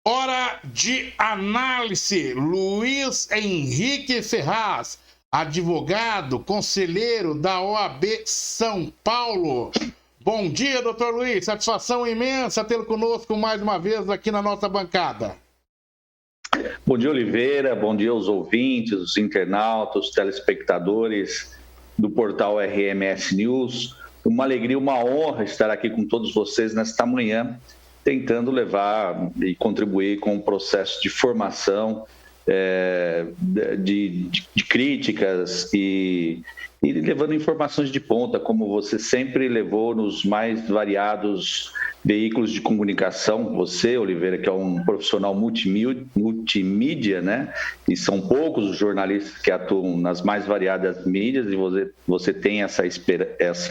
Hora de análise. Luiz Henrique Ferraz, advogado, conselheiro da OAB São Paulo. Bom dia, doutor Luiz. Satisfação imensa tê-lo conosco mais uma vez aqui na nossa bancada. Bom dia, Oliveira. Bom dia aos ouvintes, os internautas, os telespectadores do portal RMS News. Uma alegria, uma honra estar aqui com todos vocês nesta manhã, tentando levar e contribuir com o processo de formação, de críticas e levando informações de ponta, como você sempre levou nos mais variados veículos de comunicação. Você, Oliveira, que é um profissional multimídia, né? E são poucos os jornalistas que atuam nas mais variadas mídias, e você tem essa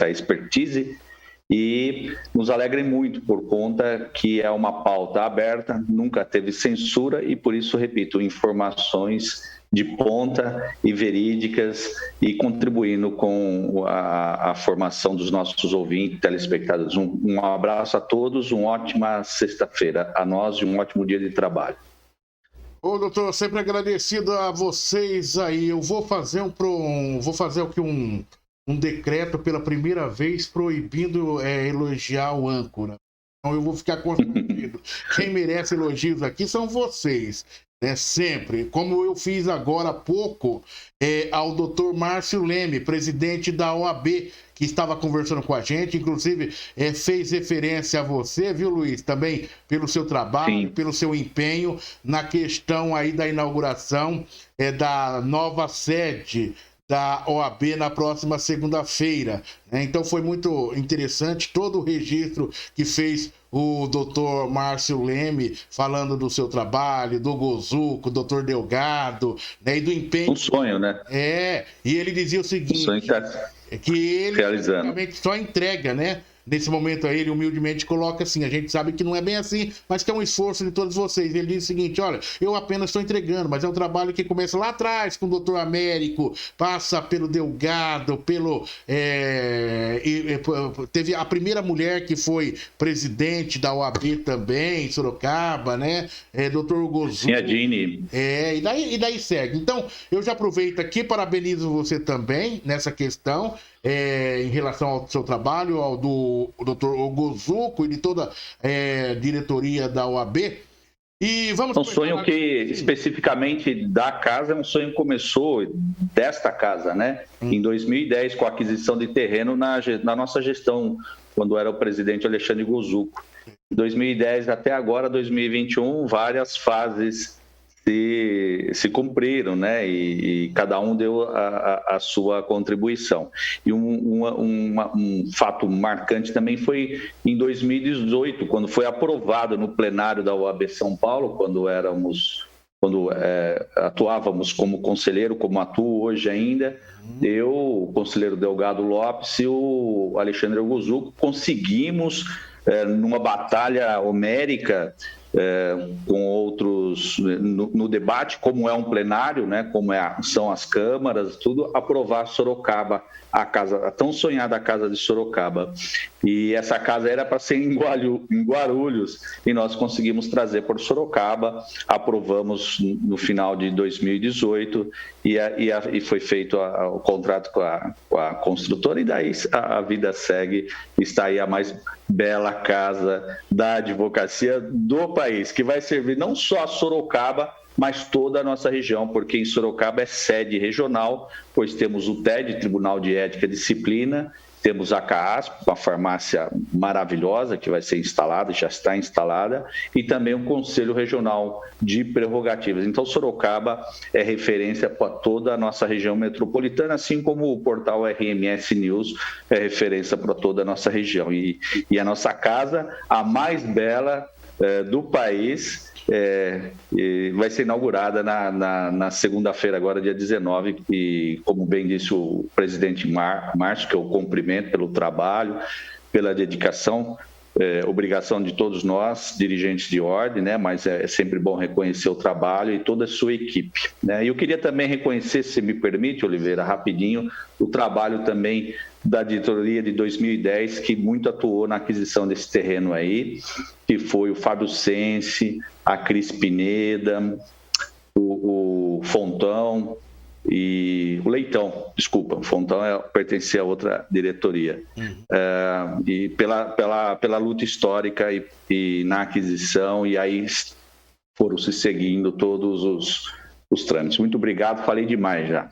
expertise. E nos alegra muito por conta que é uma pauta aberta, nunca teve censura e, por isso, repito, informações de ponta e verídicas e contribuindo com a formação dos nossos ouvintes, telespectadores. Um abraço a todos, uma ótima sexta-feira a nós e um ótimo dia de trabalho. Ô, doutor, sempre agradecido a vocês aí. Eu vou fazer um decreto pela primeira vez proibindo elogiar o âncora. Então eu vou ficar constrangido. Quem merece elogios aqui são vocês, né? Sempre. Como eu fiz agora há pouco ao doutor Márcio Leme, presidente da OAB, que estava conversando com a gente, inclusive fez referência a você, viu, Luiz? Também pelo seu trabalho, sim, pelo seu empenho na questão aí da inauguração da nova sede da OAB na próxima segunda-feira. Então foi muito interessante todo o registro que fez o doutor Márcio Leme, falando do seu trabalho, do Gozuco, doutor Delgado, né, e do empenho. Um sonho, né? E ele dizia o seguinte, que ele realmente só entrega, né? Nesse momento aí, ele humildemente coloca assim, a gente sabe que não é bem assim, mas que é um esforço de todos vocês. Ele diz o seguinte, olha, eu apenas estou entregando, mas é um trabalho que começa lá atrás, com o doutor Américo, passa pelo Delgado, teve a primeira mulher que foi presidente da OAB também, em Sorocaba, né? Doutor Gozuco. Sim, a Dini. E daí segue. Então, eu já aproveito aqui, parabenizo você também nessa questão, em relação ao seu trabalho, ao do doutor Gozuco e de toda a diretoria da OAB. E vamos... Um sonho que, especificamente da casa, é um sonho que começou desta casa, né? Em 2010, com a aquisição de terreno na nossa gestão, quando era o presidente Alexandre Gozuco. De 2010 até agora, 2021, várias fases se cumpriram, né? E cada um deu a sua contribuição. E um fato marcante também foi em 2018, quando foi aprovado no plenário da OAB São Paulo, quando atuávamos como conselheiro, como atuo hoje ainda, eu, o conselheiro Delgado Lopes e o Alexandre Gozuco conseguimos, numa batalha homérica, com outros no debate, como é um plenário, né, como são as câmaras, tudo, aprovar Sorocaba, a tão sonhada Casa de Sorocaba. E essa casa era para ser em Guarulhos, e nós conseguimos trazer por Sorocaba, aprovamos no final de 2018, e foi feito o contrato com a construtora, e daí a vida segue. Está aí a mais bela casa da advocacia do país, que vai servir não só a Sorocaba, mas toda a nossa região, porque em Sorocaba é sede regional, pois temos o TED, Tribunal de Ética e Disciplina, temos a CAASP, uma farmácia maravilhosa que vai ser instalada, já está instalada, e também o Conselho Regional de Prerrogativas. Então, Sorocaba é referência para toda a nossa região metropolitana, assim como o portal RMS News é referência para toda a nossa região. E a nossa casa, a mais bela do país, vai ser inaugurada na segunda-feira, agora dia 19, e como bem disse o presidente Márcio, que eu cumprimento pelo trabalho, pela dedicação, obrigação de todos nós, dirigentes de ordem, né? Mas é sempre bom reconhecer o trabalho e toda a sua equipe, né? E eu queria também reconhecer, se me permite, Oliveira, rapidinho, o trabalho também da diretoria de 2010 que muito atuou na aquisição desse terreno aí, que foi o Fábio Sense, a Cris Pineda, o Fontão e o Leitão, desculpa, o Fontão pertencia a outra diretoria. E pela luta histórica e na aquisição, e aí foram se seguindo todos os trâmites. Muito obrigado, falei demais já.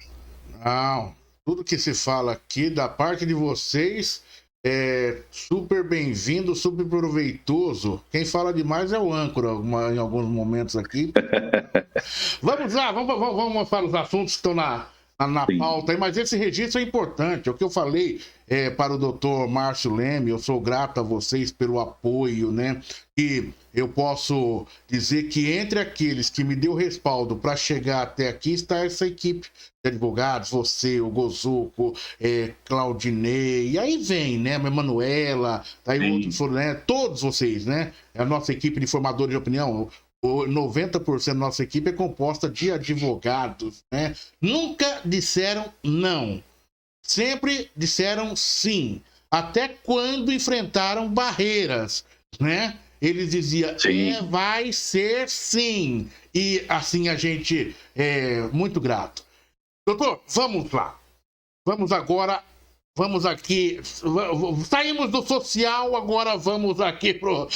Não, tudo que se fala aqui da parte de vocês é super bem-vindo, super proveitoso. Quem fala demais é o âncora em alguns momentos aqui. Vamos lá, vamos para os assuntos que estão na pauta aí, mas esse registro é importante. O que eu falei para o doutor Márcio Leme, eu sou grato a vocês pelo apoio, né? E eu posso dizer que entre aqueles que me deu respaldo para chegar até aqui está essa equipe de advogados, você, o Gozuco, Claudinei, e aí vem, né? A Emanuela, aí outros foram, né? Todos vocês, né? A nossa equipe de formadores de opinião. 90% da nossa equipe é composta de advogados, né? Nunca disseram não. Sempre disseram sim. Até quando enfrentaram barreiras, né? Eles diziam, vai ser sim. E assim a gente é muito grato. Doutor, vamos lá. Vamos aqui, saímos do social, agora vamos aqui pro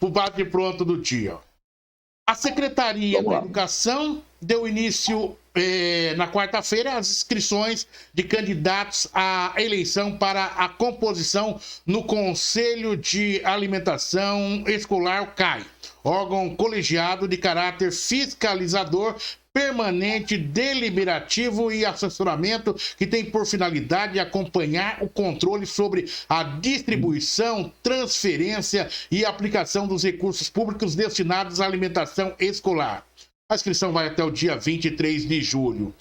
bate-pronto do dia. A Secretaria da Educação deu início na quarta-feira às inscrições de candidatos à eleição para a composição no Conselho de Alimentação Escolar, o CAI, órgão colegiado de caráter fiscalizador permanente, deliberativo e assessoramento que tem por finalidade acompanhar o controle sobre a distribuição, transferência e aplicação dos recursos públicos destinados à alimentação escolar. A inscrição vai até o dia 23 de julho.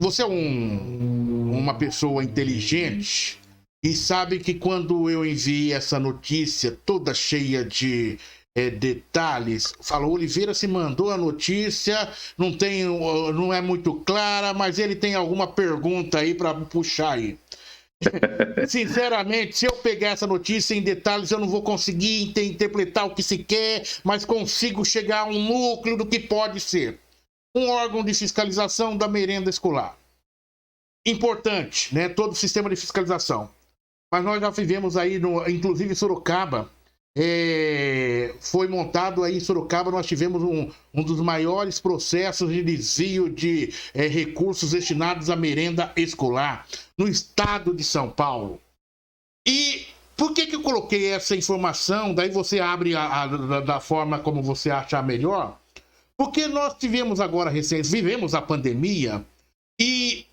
Você é uma pessoa inteligente e sabe que quando eu enviei essa notícia toda cheia de detalhes, falou, Oliveira se mandou a notícia, não é muito clara, mas ele tem alguma pergunta aí para puxar aí. Sinceramente, se eu pegar essa notícia em detalhes, eu não vou conseguir interpretar o que se quer, mas consigo chegar a um núcleo do que pode ser. Um órgão de fiscalização da merenda escolar. Importante, né? Todo o sistema de fiscalização. Mas nós já vivemos aí, inclusive em Sorocaba, foi montado aí em Sorocaba, nós tivemos um dos maiores processos de desvio de recursos destinados à merenda escolar no estado de São Paulo. E por que eu coloquei essa informação? Daí você abre da forma como você achar melhor. Porque nós tivemos agora vivemos a pandemia e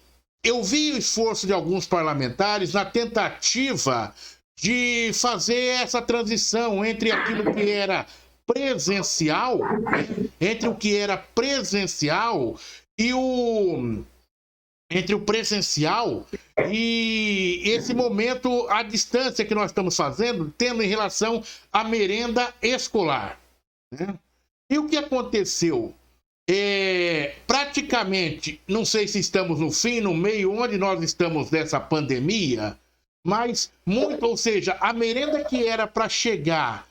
eu vi o esforço de alguns parlamentares na tentativa de fazer essa transição entre aquilo que era presencial, entre o presencial e esse momento à distância que nós estamos fazendo, tendo em relação à merenda escolar, né? E o que aconteceu? Praticamente, não sei se estamos no fim, no meio, onde nós estamos dessa pandemia, mas muito, ou seja, a merenda que era para chegar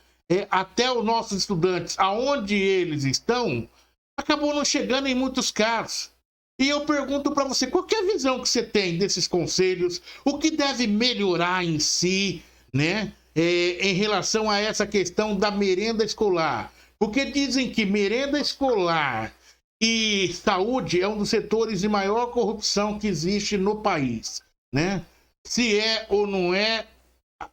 até os nossos estudantes, aonde eles estão, acabou não chegando em muitos casos. E eu pergunto para você, qual que é a visão que você tem desses conselhos? O que deve melhorar em si, né, em relação a essa questão da merenda escolar? Porque dizem que merenda escolar e saúde é um dos setores de maior corrupção que existe no país, né? Se é ou não é,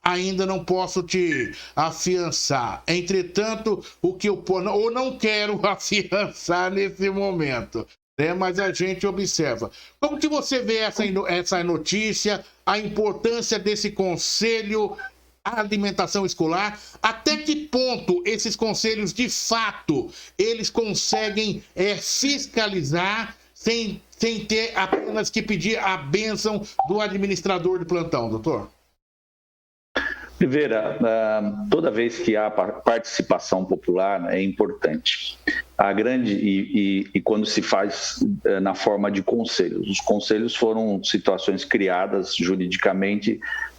ainda não posso te afiançar. Entretanto, o que eu ou não quero afiançar nesse momento, né? Mas a gente observa. Como que você vê essa notícia, a importância desse conselho à alimentação escolar? Até que ponto esses conselhos, de fato, eles conseguem fiscalizar sem ter apenas que pedir a bênção do administrador de plantão, doutor? Oliveira, toda vez que há participação popular é importante. a grande e quando se faz na forma de conselhos. Os conselhos foram situações criadas juridicamente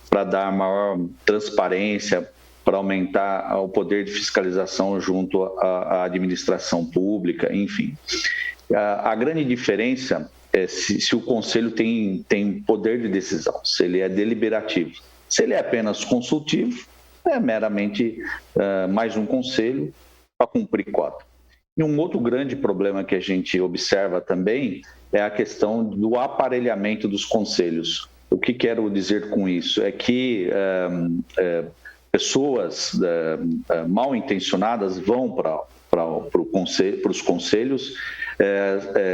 para dar maior transparência, para aumentar o poder de fiscalização junto à administração pública, enfim. A grande diferença é se o conselho tem poder de decisão, se ele é deliberativo. Se ele é apenas consultivo, é meramente mais um conselho para cumprir cota. E um outro grande problema que a gente observa também é a questão do aparelhamento dos conselhos. O que quero dizer com isso? É que pessoas mal intencionadas vão para os conselhos,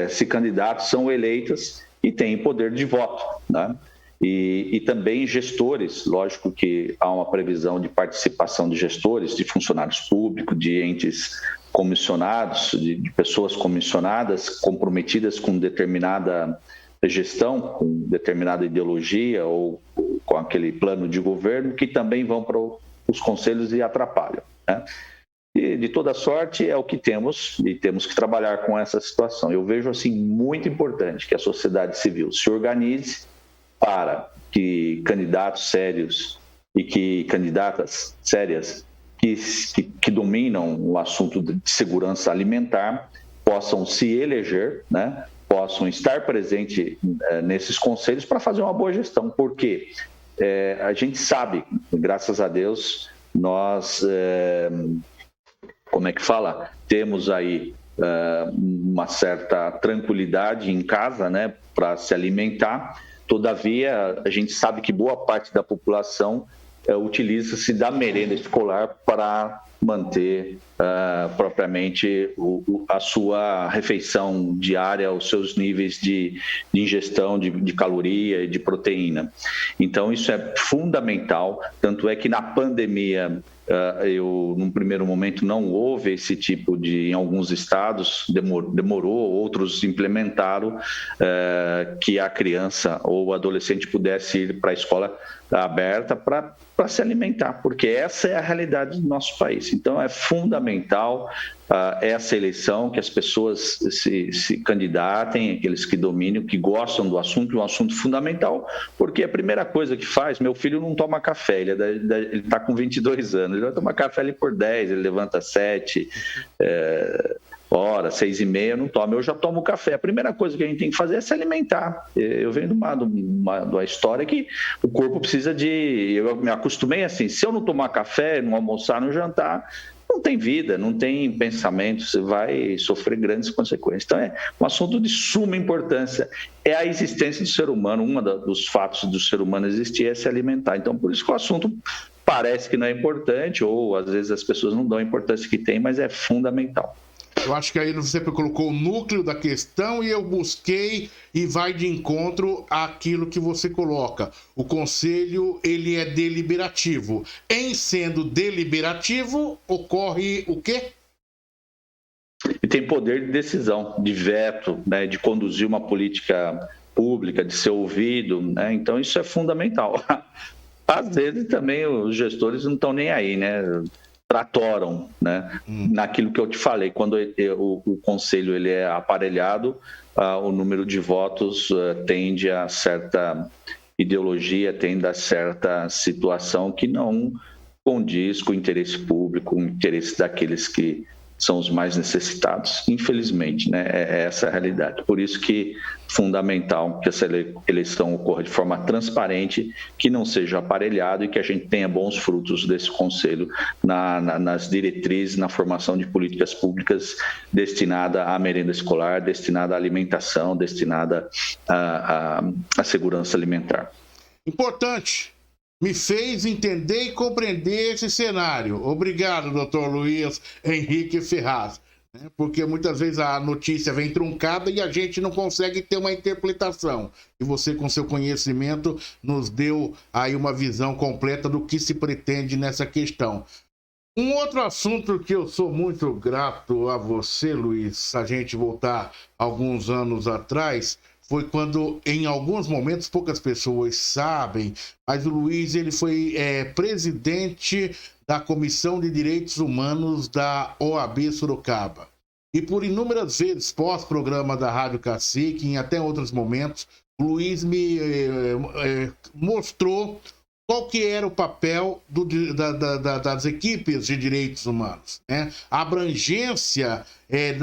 se candidatos são eleitas e têm poder de voto, né? E também gestores, lógico que há uma previsão de participação de gestores, de funcionários públicos, de entes comissionados, de pessoas comissionadas comprometidas com determinada gestão, com determinada ideologia ou com aquele plano de governo, que também vão para os conselhos e atrapalham, né? E de toda sorte é o que temos e temos que trabalhar com essa situação. Eu vejo assim muito importante que a sociedade civil se organize para que candidatos sérios e que candidatas sérias que dominam o assunto de segurança alimentar possam se eleger, né? Possam estar presentes nesses conselhos para fazer uma boa gestão, porque a gente sabe, graças a Deus, nós, temos aí uma certa tranquilidade em casa, né, para se alimentar. Todavia, a gente sabe que boa parte da população utiliza-se da merenda escolar para manter propriamente a sua refeição diária, os seus níveis de ingestão de caloria e de proteína. Então, isso é fundamental, tanto é que na pandemia, num primeiro momento, não houve esse tipo de, em alguns estados, demorou, outros implementaram que a criança ou o adolescente pudesse ir para a escola aberta para se alimentar, porque essa é a realidade do nosso país. Então, é fundamental essa eleição, que as pessoas se candidatem, aqueles que dominam, que gostam do assunto, é um assunto fundamental, porque a primeira coisa que faz, meu filho não toma café, ele está com 22 anos, ele vai tomar café ali por 10, ele levanta 7 horas, 6h30, não toma, eu já tomo café. A primeira coisa que a gente tem que fazer é se alimentar. Eu venho de uma história que o corpo precisa eu me acostumei assim, se eu não tomar café, não almoçar, não jantar, não tem vida, não tem pensamento, você vai sofrer grandes consequências. Então, é um assunto de suma importância. É a existência do ser humano, dos fatos do ser humano existir é se alimentar. Então, por isso que o assunto parece que não é importante, ou às vezes as pessoas não dão a importância que tem, mas é fundamental. Eu acho que aí você colocou o núcleo da questão e eu busquei e vai de encontro àquilo que você coloca. O conselho, ele é deliberativo. Em sendo deliberativo, ocorre o quê? E tem poder de decisão, de veto, né, de conduzir uma política pública, de ser ouvido, né? Então isso é fundamental. Às vezes também os gestores não estão nem aí, né? Tratoram, né? Naquilo que eu te falei, quando o conselho ele é aparelhado, o número de votos tende a certa ideologia, tende a certa situação que não condiz com o interesse público, com o interesse daqueles que são os mais necessitados. Infelizmente, né? Essa é a realidade. Por isso que é fundamental que essa eleição ocorra de forma transparente, que não seja aparelhado e que a gente tenha bons frutos desse conselho nas diretrizes, na formação de políticas públicas destinada à merenda escolar, destinada à alimentação, destinada à segurança alimentar. Importante. Me fez entender e compreender esse cenário. Obrigado, doutor Luiz Henrique Ferraz. Porque muitas vezes a notícia vem truncada e a gente não consegue ter uma interpretação. E você, com seu conhecimento, nos deu aí uma visão completa do que se pretende nessa questão. Um outro assunto que eu sou muito grato a você, Luiz, se a gente voltar alguns anos atrás, foi quando, em alguns momentos, poucas pessoas sabem, mas o Luiz ele foi presidente da Comissão de Direitos Humanos da OAB Sorocaba. e por inúmeras vezes, pós-programa da Rádio Cacique, em até outros momentos, o Luiz me mostrou qual que era o papel das equipes de direitos humanos, né? A abrangência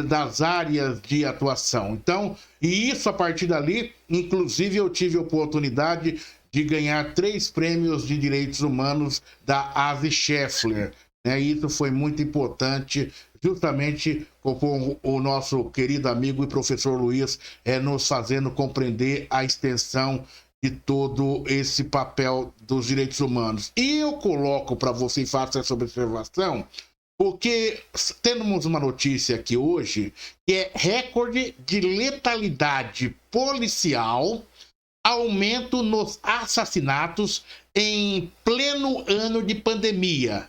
das áreas de atuação. Então, e isso a partir dali, inclusive eu tive a oportunidade de ganhar 3 prêmios de direitos humanos da Asi Scheffler, né? Isso foi muito importante, justamente com o nosso querido amigo e professor Luiz nos fazendo compreender a extensão de todo esse papel dos direitos humanos. E eu coloco para você e faço essa observação, porque temos uma notícia aqui hoje, que é recorde de letalidade policial, aumento nos assassinatos em pleno ano de pandemia,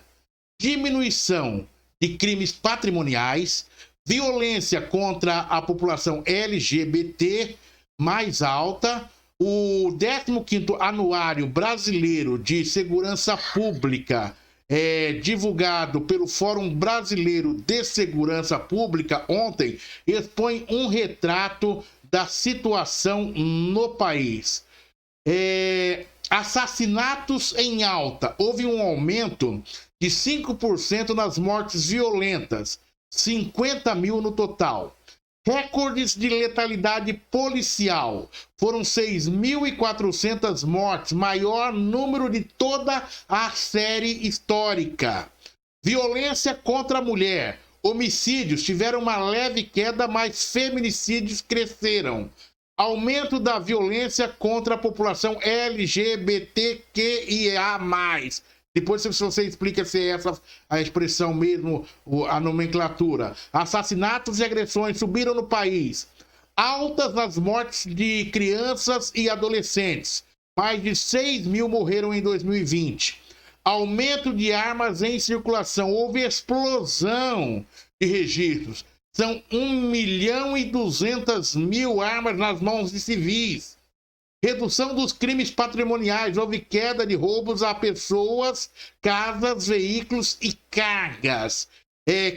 diminuição de crimes patrimoniais, violência contra a população LGBT mais alta, o 15º Anuário Brasileiro de Segurança Pública, divulgado pelo Fórum Brasileiro de Segurança Pública ontem, expõe um retrato da situação no país. Assassinatos em alta. Houve um aumento de 5% nas mortes violentas, 50 mil no total. Recordes de letalidade policial. Foram 6.400 mortes, maior número de toda a série histórica. Violência contra a mulher. Homicídios tiveram uma leve queda, mas feminicídios cresceram. Aumento da violência contra a população LGBTQIA+. Depois, se você explica se é essa a expressão mesmo, a nomenclatura. Assassinatos e agressões subiram no país. Altas nas mortes de crianças e adolescentes. Mais de 6 mil morreram em 2020. Aumento de armas em circulação. Houve explosão de registros. São 1.200.000 armas nas mãos de civis. Redução dos crimes patrimoniais. Houve queda de roubos a pessoas, casas, veículos e cargas.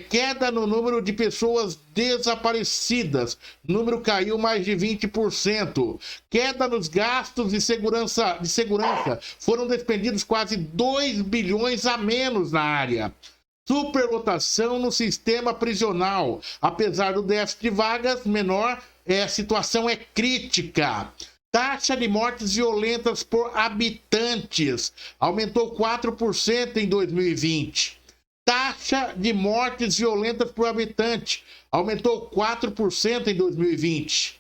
Queda no número de pessoas desaparecidas. O número caiu mais de 20%. Queda nos gastos de segurança. Foram despendidos quase 2 bilhões a menos na área. Superlotação no sistema prisional. Apesar do déficit de vagas menor, a situação é crítica. Taxa de mortes violentas por habitantes aumentou 4% em 2020. Taxa de mortes violentas por habitante aumentou 4% em 2020.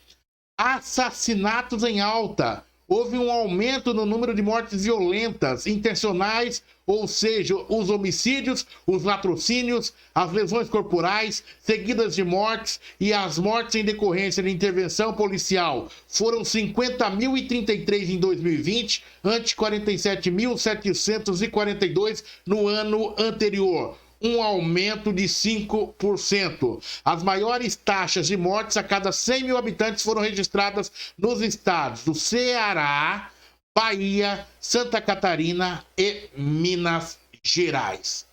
Assassinatos em alta. Houve um aumento no número de mortes violentas, intencionais, ou seja, os homicídios, os latrocínios, as lesões corporais, seguidas de mortes e as mortes em decorrência de intervenção policial. Foram 50.033 em 2020, ante 47.742 no ano anterior. Um aumento de 5%. As maiores taxas de mortes a cada 100 mil habitantes foram registradas nos estados do Ceará, Bahia, Santa Catarina e Minas Gerais.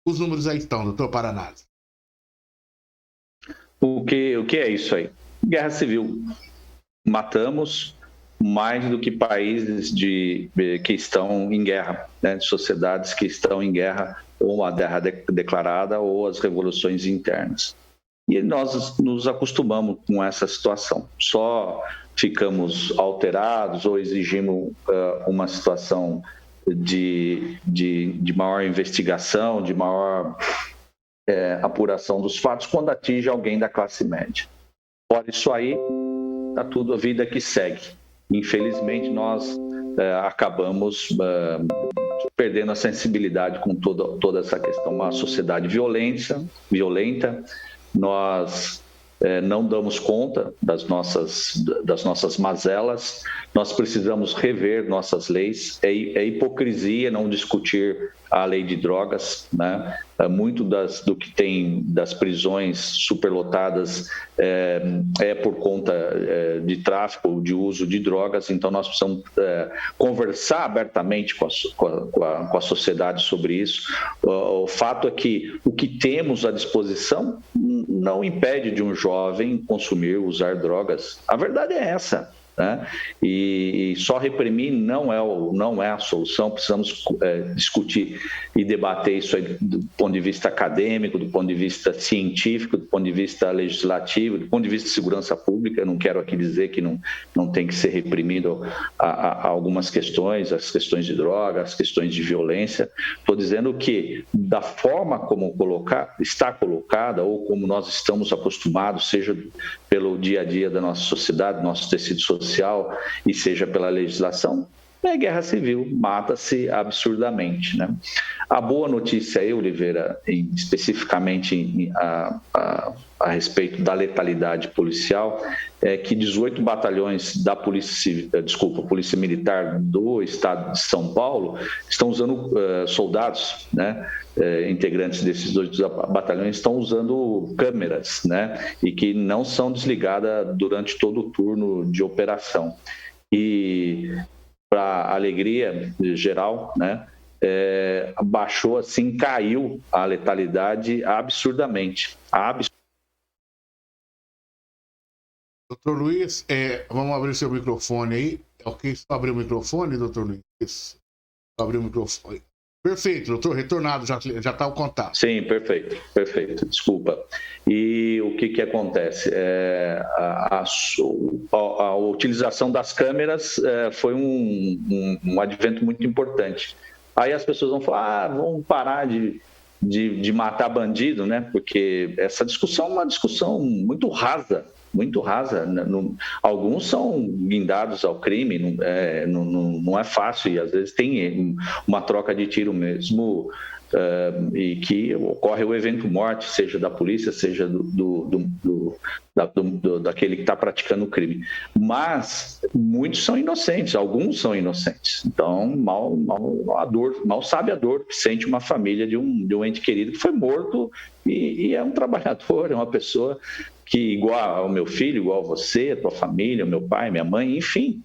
Os números aí estão, doutor Paranazzi. O que é isso aí? Guerra civil. Matamos mais do que países que estão em guerra, né? Sociedades que estão em guerra, ou a guerra declarada ou as revoluções internas. E nós nos acostumamos com essa situação. Só ficamos alterados ou exigimos uma situação de maior investigação, de maior apuração dos fatos quando atinge alguém da classe média. Fora isso aí, está tudo a vida que segue. Infelizmente, nós acabamos perdendo a sensibilidade com toda essa questão. Uma sociedade violenta, nós não damos conta das nossas mazelas, nós precisamos rever nossas leis. É hipocrisia não discutir à lei de drogas, né? Muito do que tem das prisões superlotadas é por conta de tráfico, de uso de drogas, então nós precisamos conversar abertamente com a sociedade sobre isso. O fato é que o que temos à disposição não impede de um jovem consumir, usar drogas. A verdade é essa. Né? E só reprimir não é a solução. Precisamos discutir e debater isso aí do ponto de vista acadêmico, do ponto de vista científico, do ponto de vista legislativo, do ponto de vista de segurança pública. Eu não quero aqui dizer que não tem que ser reprimido a algumas questões, as questões de droga, as questões de violência. Estou dizendo que da forma como está colocada ou como nós estamos acostumados, seja pelo dia a dia da nossa sociedade, nosso tecido social, e seja pela legislação, é guerra civil, mata-se absurdamente. Né? A boa notícia aí, Oliveira, especificamente a respeito da letalidade policial, é que 18 batalhões da Polícia Militar do Estado de São Paulo estão usando soldados, né? Integrantes desses 2 batalhões estão usando câmeras, né? E que não são desligadas durante todo o turno de operação. E, para alegria geral, né? Baixou assim, caiu a letalidade absurdamente. Doutor Luiz, vamos abrir seu microfone aí. Ok, só abrir o microfone, doutor Luiz? Isso. Só abrir o microfone. Perfeito, doutor, retornado, já está o contato. Sim, perfeito, desculpa. E o que acontece? A utilização das câmeras foi um advento muito importante. Aí as pessoas vão falar, vamos parar de matar bandido, né? Porque essa discussão é uma discussão muito rasa. Alguns são guindados ao crime, não é fácil, e às vezes tem uma troca de tiro mesmo, e que ocorre o evento morte, seja da polícia, seja daquele que está praticando o crime. Mas muitos são inocentes, alguns são inocentes. Então, mal sabe a dor que sente uma família de um ente querido que foi morto e é um trabalhador, é uma pessoa que igual ao meu filho, igual a você, a tua família, o meu pai, minha mãe, enfim.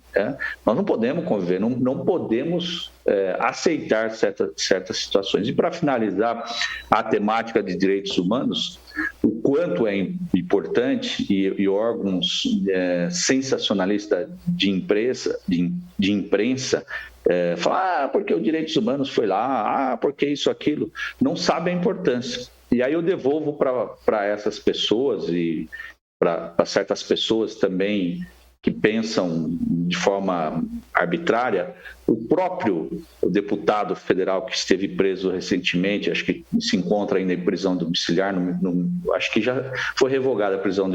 Nós não podemos conviver, não podemos aceitar certas situações. E para finalizar a temática de direitos humanos, o quanto é importante e órgãos sensacionalistas de imprensa falar porque os direitos humanos foi lá, porque isso, aquilo, não sabem a importância. E aí eu devolvo para essas pessoas e para certas pessoas também que pensam de forma arbitrária. O próprio deputado federal que esteve preso recentemente, acho que se encontra ainda em prisão domiciliar, acho que já foi revogada a prisão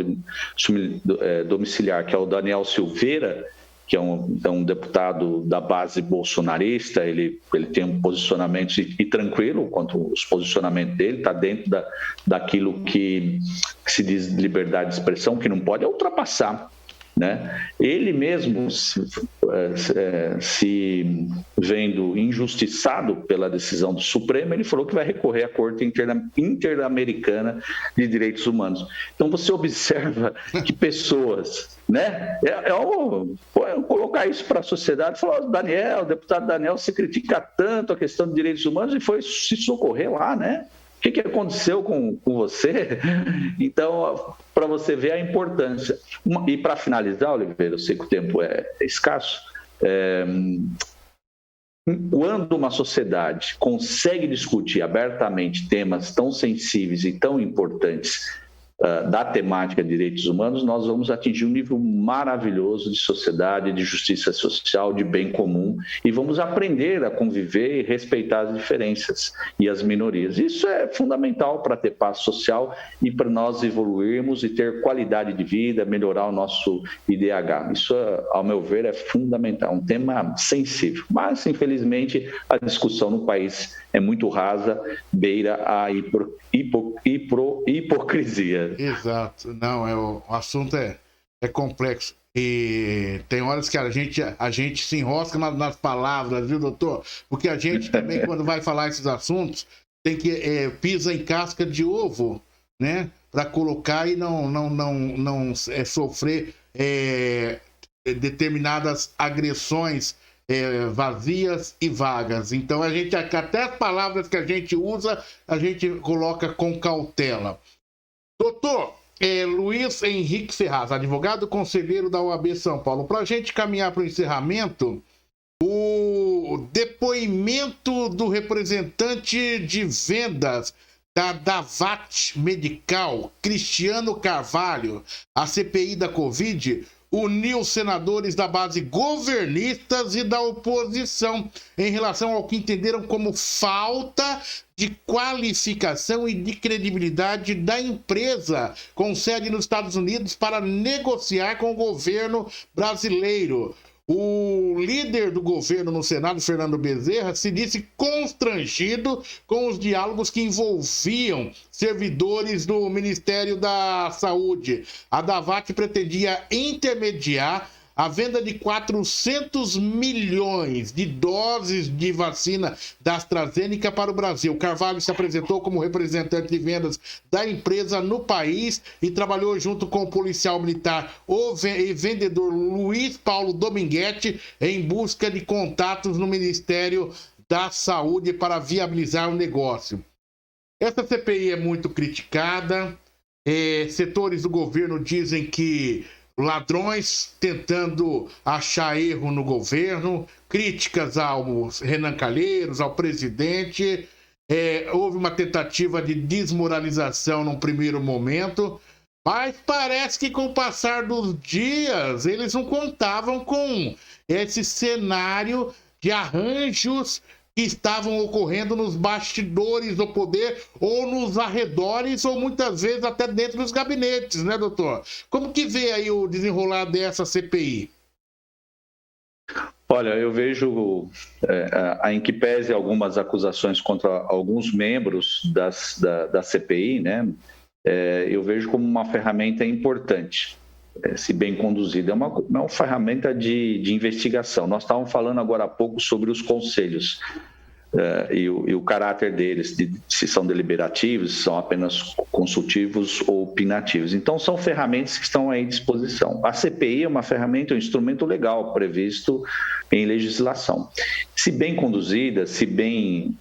domiciliar, que é o Daniel Silveira, que é um deputado da base bolsonarista. Ele tem um posicionamento e tranquilo quanto os posicionamentos dele, está dentro daquilo que se diz liberdade de expressão, que não pode ultrapassar. Né? Ele mesmo se vendo injustiçado pela decisão do Supremo, ele falou que vai recorrer à Corte Interamericana de Direitos Humanos. Então você observa que pessoas, né? Colocar isso para a sociedade, falar, o deputado Daniel, você critica tanto a questão de direitos humanos e foi se socorrer lá, né? O que aconteceu com você? Então, para você ver a importância. E para finalizar, Oliveira, eu sei que o tempo é escasso, quando uma sociedade consegue discutir abertamente temas tão sensíveis e tão importantes da temática de direitos humanos, nós vamos atingir um nível maravilhoso de sociedade, de justiça social, de bem comum, e vamos aprender a conviver e respeitar as diferenças e as minorias. Isso é fundamental para ter paz social e para nós evoluirmos e ter qualidade de vida, melhorar o nosso IDH. Isso, ao meu ver, é fundamental, um tema sensível. Mas, infelizmente, a discussão no país é muito rasa, beira a hipocrisia. Exato. Não, o assunto é é complexo. E tem horas que a gente se enrosca nas palavras, viu, doutor? Porque a gente também, quando vai falar esses assuntos, tem que pisa em casca de ovo, né? Para colocar e não sofrer determinadas agressões vazias e vagas. Então, até as palavras que a gente usa, a gente coloca com cautela. Doutor, Luiz Henrique Ferraz, advogado conselheiro da OAB São Paulo. Para a gente caminhar para o encerramento, o depoimento do representante de vendas da Davat Medical, Cristiano Carvalho, a CPI da Covid, uniu senadores da base governistas e da oposição em relação ao que entenderam como falta de qualificação e de credibilidade da empresa com sede nos Estados Unidos para negociar com o governo brasileiro. O líder do governo no Senado, Fernando Bezerra, se disse constrangido com os diálogos que envolviam servidores do Ministério da Saúde. A Davat pretendia intermediar a venda de 400 milhões de doses de vacina da AstraZeneca para o Brasil. Carvalho se apresentou como representante de vendas da empresa no país e trabalhou junto com o policial militar e vendedor Luiz Paulo Dominguete em busca de contatos no Ministério da Saúde para viabilizar o negócio. Essa CPI é muito criticada. Setores do governo dizem que ladrões tentando achar erro no governo, críticas ao Renan Calheiros, ao presidente. Houve uma tentativa de desmoralização num primeiro momento, mas parece que com o passar dos dias eles não contavam com esse cenário de arranjos que estavam ocorrendo nos bastidores do poder ou nos arredores ou muitas vezes até dentro dos gabinetes, né, doutor? Como que vê aí o desenrolar dessa CPI? Olha, eu vejo, em que pese algumas acusações contra alguns membros da CPI, né, eu vejo como uma ferramenta importante, se bem conduzida. É uma ferramenta de investigação. Nós estávamos falando agora há pouco sobre os conselhos e o caráter deles, se são deliberativos, se são apenas consultivos ou opinativos. Então, são ferramentas que estão aí à disposição. A CPI é uma ferramenta, um instrumento legal previsto em legislação. Se bem conduzida, se bem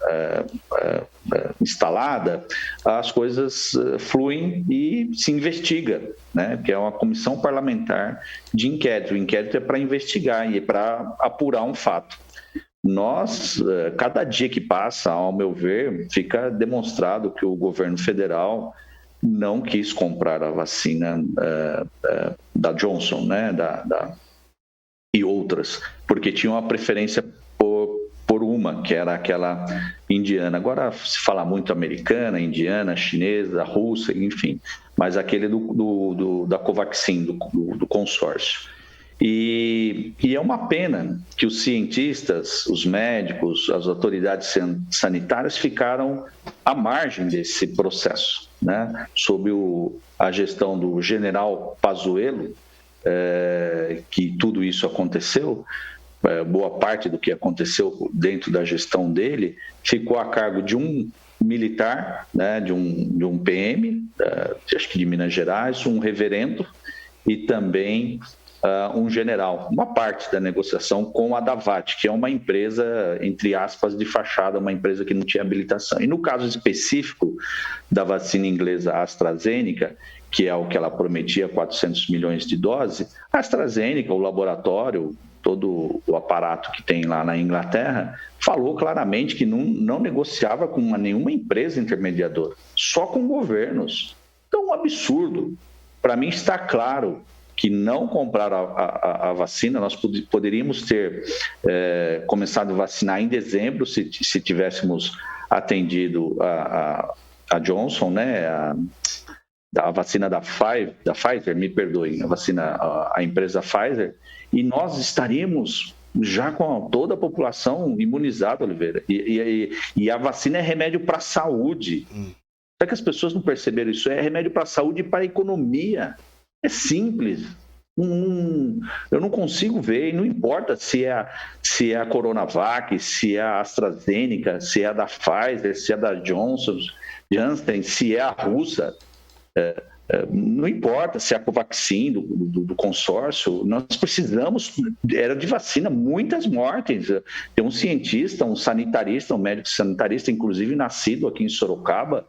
instalada, as coisas fluem e se investiga, né? Porque é uma comissão parlamentar de inquérito. O inquérito é para investigar e é para apurar um fato. Nós, cada dia que passa, ao meu ver, fica demonstrado que o governo federal não quis comprar a vacina da Johnson, né, e outras, porque tinha uma preferência por uma, que era aquela indiana. Agora se fala muito americana, indiana, chinesa, russa, enfim, mas aquele da Covaxin, do consórcio. E é uma pena que os cientistas, os médicos, as autoridades sanitárias ficaram à margem desse processo, né? Sob a gestão do general Pazuello, que tudo isso aconteceu, boa parte do que aconteceu dentro da gestão dele ficou a cargo de um militar, né? de um PM, acho que de Minas Gerais, um reverendo e também um general, uma parte da negociação com a Davat, que é uma empresa, entre aspas, de fachada, uma empresa que não tinha habilitação. E no caso específico da vacina inglesa AstraZeneca, que é o que ela prometia, 400 milhões de doses, a AstraZeneca, o laboratório, todo o aparato que tem lá na Inglaterra, falou claramente que não negociava com nenhuma empresa intermediadora, só com governos. Então, um absurdo. Para mim está claro que não comprar a vacina, nós poderíamos ter começado a vacinar em dezembro, se tivéssemos atendido a Johnson, né, a vacina da Pfizer, me perdoem, a empresa Pfizer, e nós estaríamos já com toda a população imunizada, Oliveira. E a vacina é remédio para a saúde. Será que as pessoas não perceberam isso? É remédio para a saúde e para a economia. É simples. Eu não consigo ver, e não importa se é a Coronavac, se é a AstraZeneca, se é a da Pfizer, se é a da Janssen, se é a russa, não importa se é a Covaxin do consórcio, nós precisamos, era de vacina, muitas mortes. Tem um cientista, um sanitarista, um médico sanitarista, inclusive nascido aqui em Sorocaba,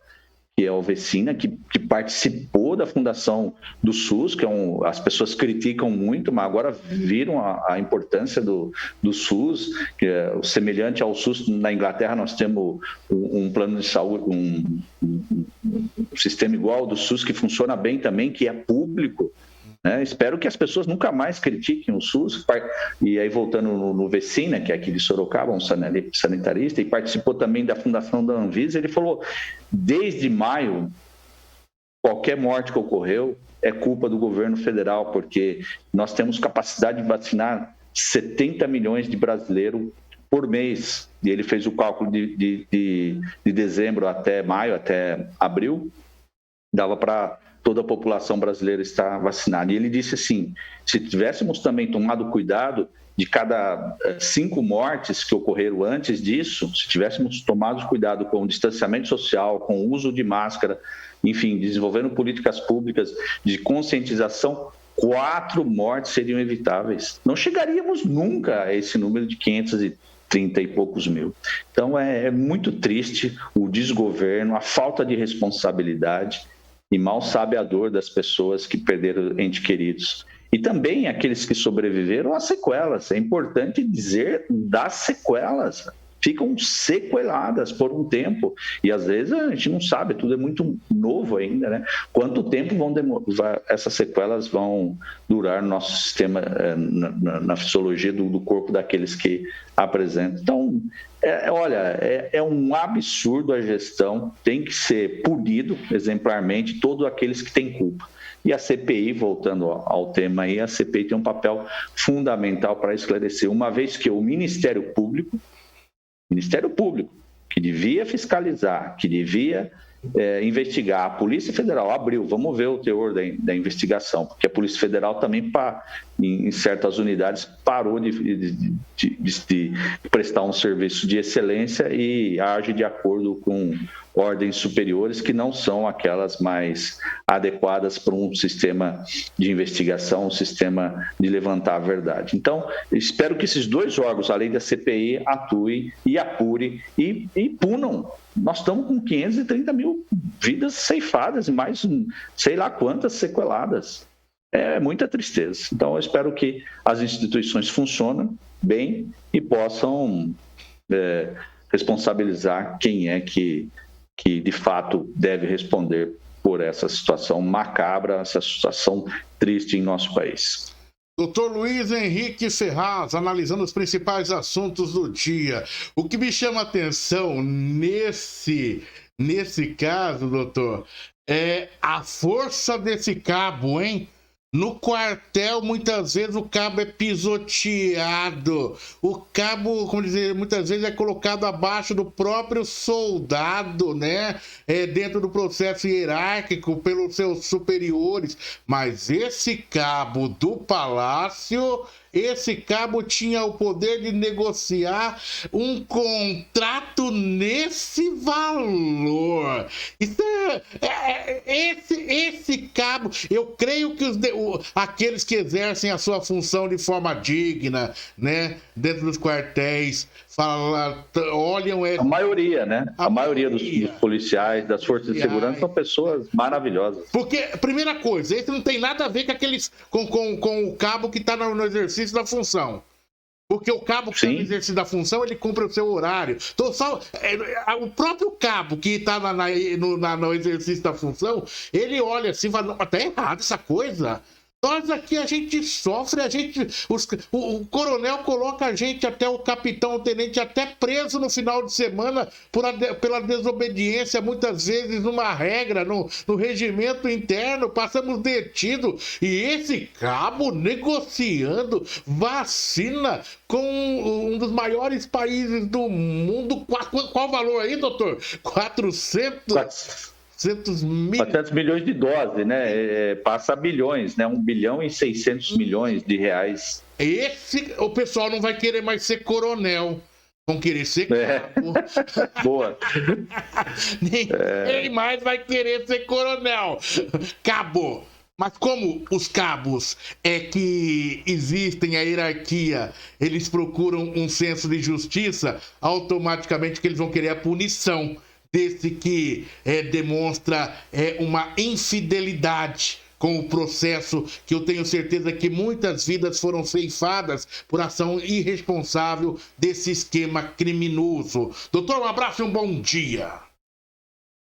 que é o Vecina, que participou da fundação do SUS, que as pessoas criticam muito, mas agora viram a importância do SUS, que é semelhante ao SUS. Na Inglaterra nós temos um plano de saúde, um sistema igual ao do SUS, que funciona bem também, que é público. Espero que as pessoas nunca mais critiquem o SUS. E aí, voltando no Vecina, que é aqui de Sorocaba, um sanitarista, e participou também da fundação da Anvisa, ele falou, desde maio, qualquer morte que ocorreu é culpa do governo federal, porque nós temos capacidade de vacinar 70 milhões de brasileiros por mês. E ele fez o cálculo de dezembro até maio, até abril, dava para toda a população brasileira estar vacinada. E ele disse assim, se tivéssemos também tomado cuidado de cada 5 mortes que ocorreram antes disso, se tivéssemos tomado cuidado com o distanciamento social, com o uso de máscara, enfim, desenvolvendo políticas públicas de conscientização, 4 mortes seriam evitáveis. Não chegaríamos nunca a esse número de 530 e poucos mil. Então, é muito triste o desgoverno, a falta de responsabilidade, e mal sabe a dor das pessoas que perderam entes queridos. E também aqueles que sobreviveram às sequelas. É importante dizer das sequelas. Ficam sequeladas por um tempo. E às vezes a gente não sabe, tudo é muito novo ainda, né? Quanto tempo essas sequelas vão durar no nosso sistema, na fisiologia do corpo daqueles que apresentam. Então, é um absurdo a gestão, tem que ser punido exemplarmente todos aqueles que têm culpa. E a CPI, voltando ao tema aí, a CPI tem um papel fundamental para esclarecer, uma vez que o Ministério Público, que devia fiscalizar, que devia investigar, a Polícia Federal abriu, vamos ver o teor da investigação, porque a Polícia Federal também, em certas unidades, parou de prestar um serviço de excelência e age de acordo com ordens superiores que não são aquelas mais adequadas para um sistema de investigação, um sistema de levantar a verdade. Então, espero que esses 2 órgãos, além da CPI, atuem e apurem e punam. Nós estamos com 530 mil vidas ceifadas e mais sei lá quantas sequeladas. É muita tristeza. Então, eu espero que as instituições funcionem bem e possam responsabilizar quem é que de fato deve responder por essa situação macabra, essa situação triste em nosso país. Doutor Luiz Henrique Ferraz, analisando os principais assuntos do dia. O que me chama a atenção nesse caso, doutor, é a força desse cabo, hein? No quartel, muitas vezes, o cabo é pisoteado. O cabo, como dizer, muitas vezes é colocado abaixo do próprio soldado, né? Dentro do processo hierárquico pelos seus superiores. Mas esse cabo do palácio, esse cabo tinha o poder de negociar um contrato nesse valor. Isso esse cabo, eu creio que aqueles que exercem a sua função de forma digna, né, dentro dos quartéis, olham... A maioria, né? A maioria dos policiais, das forças de segurança, são pessoas maravilhosas. Porque, primeira coisa, esse não tem nada a ver com o cabo que está no exercício da função. Porque o cabo que está no exercício da função, ele cumpre o seu horário. Então, o próprio cabo que está no exercício da função, ele olha assim e fala, tá errado essa coisa. Nós aqui, a gente sofre, o coronel coloca a gente, até o capitão, o tenente, até preso no final de semana pela desobediência, muitas vezes numa regra, no regimento interno, passamos detidos. E esse cabo negociando vacina com um dos maiores países do mundo. Qual o valor aí, doutor? 400... 400 milhões. 400 milhões de doses, né? Passa a bilhões, né? 1 bilhão e 600 milhões de reais. O pessoal não vai querer mais ser coronel. Vão querer ser cabo. Boa. Ninguém mais vai querer ser coronel. Cabo. Mas como os cabos que existem a hierarquia, eles procuram um senso de justiça, automaticamente que eles vão querer a punição desse que demonstra uma infidelidade com o processo, que eu tenho certeza que muitas vidas foram ceifadas por ação irresponsável desse esquema criminoso. Doutor, um abraço e um bom dia.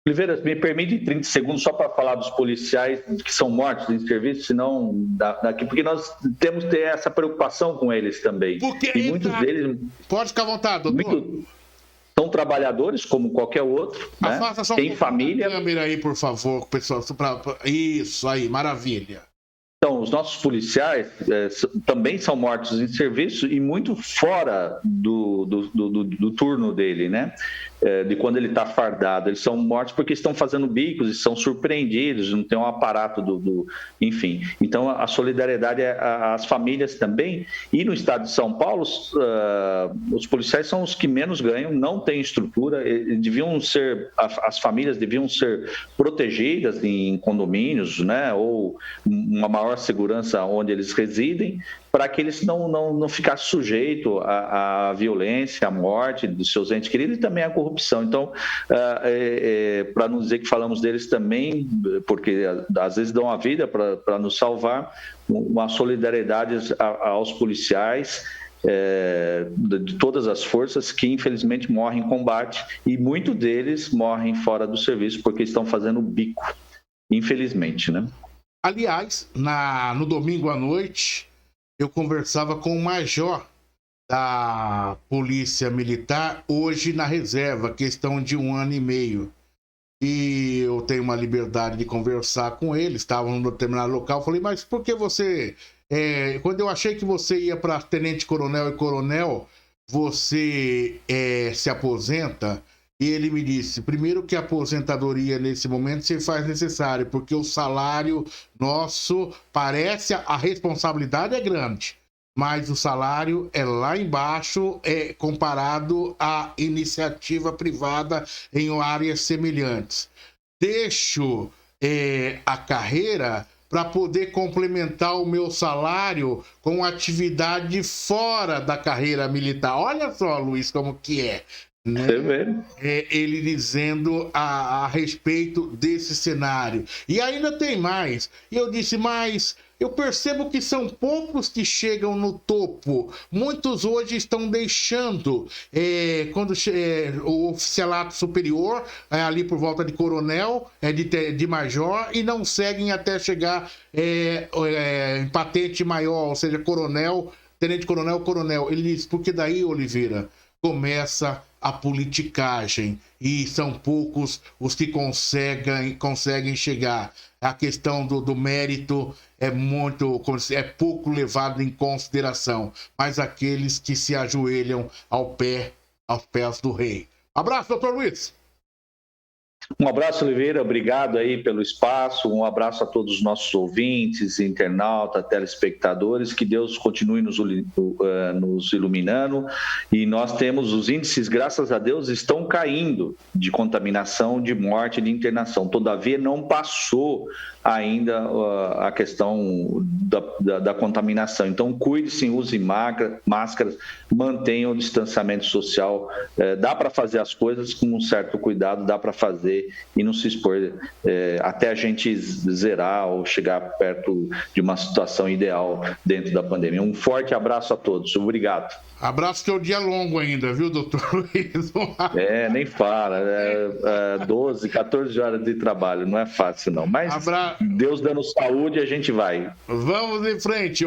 Oliveira, me permite 30 segundos só para falar dos policiais que são mortos em serviço, senão daqui, porque nós temos que ter essa preocupação com eles também. E muitos deles... Pode ficar à vontade, doutor. São trabalhadores como qualquer outro, né? Só tem família. A câmera aí, por favor, pessoal. Isso aí, maravilha. Então, os nossos policiais também são mortos em serviço e muito fora do turno dele, né? De quando ele está fardado. Eles são mortos porque estão fazendo bicos e são surpreendidos, não tem um aparato enfim. Então, a solidariedade às famílias também. E no estado de São Paulo, os policiais são os que menos ganham, não têm estrutura, as famílias deviam ser protegidas em condomínios, né? Ou uma maior segurança onde eles residem, para que eles não ficassem sujeitos à violência, à morte dos seus entes queridos e também à corrupção. Então, para não dizer que falamos deles também, porque às vezes dão a vida para nos salvar, uma solidariedade aos policiais, de todas as forças que infelizmente morrem em combate, e muitos deles morrem fora do serviço porque estão fazendo bico, infelizmente, né? Aliás, no domingo à noite, eu conversava com o major da Polícia Militar, hoje na reserva, questão de 1 ano e meio. E eu tenho uma liberdade de conversar com ele, estavam num determinado local, falei, mas por que você... quando eu achei que você ia para tenente-coronel e coronel, você se aposenta... E ele me disse, primeiro que a aposentadoria nesse momento se faz necessária, porque o salário nosso parece, a responsabilidade é grande, mas o salário é lá embaixo comparado à iniciativa privada em áreas semelhantes. Deixo a carreira para poder complementar o meu salário com atividade fora da carreira militar. Olha só, Luiz, como que é. Né? Ele dizendo a respeito desse cenário. E ainda tem mais. E eu disse, mas eu percebo que são poucos que chegam no topo. Muitos hoje estão deixando quando o oficialato superior, ali por volta de coronel, de major, e não seguem até chegar em patente maior, ou seja, coronel, tenente-coronel, coronel. Ele disse, porque daí, Oliveira, começa a politicagem e são poucos os que conseguem chegar. A questão do mérito é pouco levado em consideração, mas aqueles que se ajoelham aos pés do rei. Abraço, doutor Luiz. Um abraço, Oliveira, obrigado aí pelo espaço, um abraço a todos os nossos ouvintes, internautas, telespectadores, que Deus continue nos iluminando, e nós temos os índices, graças a Deus, estão caindo de contaminação, de morte, de internação, todavia não passou ainda a questão da contaminação, então cuide-se, use máscaras, mantenha o distanciamento social, dá para fazer as coisas com um certo cuidado, dá para fazer e não se expor até a gente zerar ou chegar perto de uma situação ideal dentro da pandemia. Um forte abraço a todos, obrigado. Abraço, que é o dia longo ainda, viu, doutor Luiz? Nem fala, 12, 14 horas de trabalho, não é fácil não, mas Deus dando saúde, a gente vai. Vamos em frente.